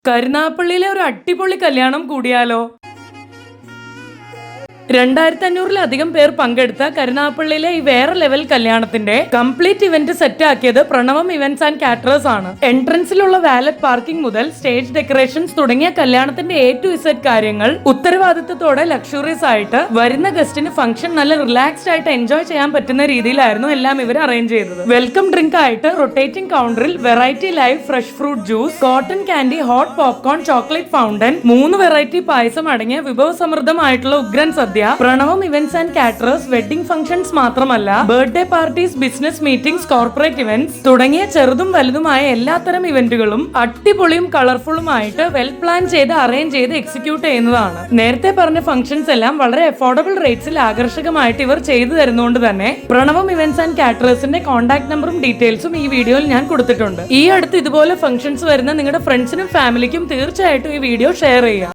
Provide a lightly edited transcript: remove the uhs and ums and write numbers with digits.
കരുനാഗപ്പള്ളിയിലെ ഒരു അടിപൊളി കല്യാണം കൂടിയാലോ? 2500-ലധികം പേർ പങ്കെടുത്ത കരുനാഗപ്പള്ളിയിലെ ഈ വേറെ ലെവൽ കല്യാണത്തിന്റെ കംപ്ലീറ്റ് ഇവന്റ് സെറ്റ് ആക്കിയത് പ്രണവം ഇവന്റ്സ് ആൻഡ് കാറ്ററേഴ്സ് ആണ്. എൻട്രൻസിലുള്ള വാലറ്റ് പാർക്കിംഗ് മുതൽ സ്റ്റേജ് ഡെക്കറേഷൻസ് തുടങ്ങിയ കല്യാണത്തിന്റെ A to Z കാര്യങ്ങൾ ഉത്തരവാദിത്തത്തോടെ ലക്ഷറീസ് ആയിട്ട് വരുന്ന ഗസ്റ്റിന് ഫംഗ്ഷൻ നല്ല റിലാക്സ്ഡ് ആയിട്ട് എൻജോയ് ചെയ്യാൻ പറ്റുന്ന രീതിയിലായിരുന്നു എല്ലാം ഇവർ അറേഞ്ച് ചെയ്തത്. വെൽക്കം ഡ്രിങ്ക് ആയിട്ട് റൊട്ടേറ്റിംഗ് കൗണ്ടറിൽ variety live fresh fruit juice, cotton candy, hot popcorn, chocolate fountain, 3 variety പായസം അടങ്ങിയ വിഭവസമൃദ്ധമായിട്ടുള്ള ഉഗ്രൻ സദ്യ. Pranavam events and caterers wedding functions മാത്രമല്ല, birthday parties, business meetings, corporate events തുടങ്ങിയ ചെറുതും വലുതുമായ എല്ലാത്തരം ഇവന്റുകളും അടിപൊളിയും കളർഫുള്ളുമായിട്ട് വെൽ പ്ലാൻ ചെയ്ത് അറേഞ്ച് ചെയ്ത് എക്സിക്യൂട്ട് ചെയ്യുന്നതാണ്. നേരത്തെ പറഞ്ഞ ഫംഗ്ഷൻസ് എല്ലാം വളരെ അഫോർഡബിൾ റേറ്റ്സിൽ ആകർഷകമായിട്ട് ഇവർ ചെയ്തു തരുന്നതുകൊണ്ട് തന്നെ പ്രണവം ഇവന്റ്സ് ആൻഡ് കാറ്ററേഴ്സിന്റെ കോൺടാക്ട് നമ്പറും ഡീറ്റെയിൽസും ഈ വീഡിയോയിൽ ഞാൻ കൊടുത്തിട്ടുണ്ട്. ഈ അടുത്ത് ഇതുപോലെ ഫംഗ്ഷൻസ് വരുന്ന നിങ്ങളുടെ ഫ്രണ്ട്സിനും ഫാമിലിക്കും തീർച്ചയായിട്ടും ഈ വീഡിയോ ഷെയർ ചെയ്യുക.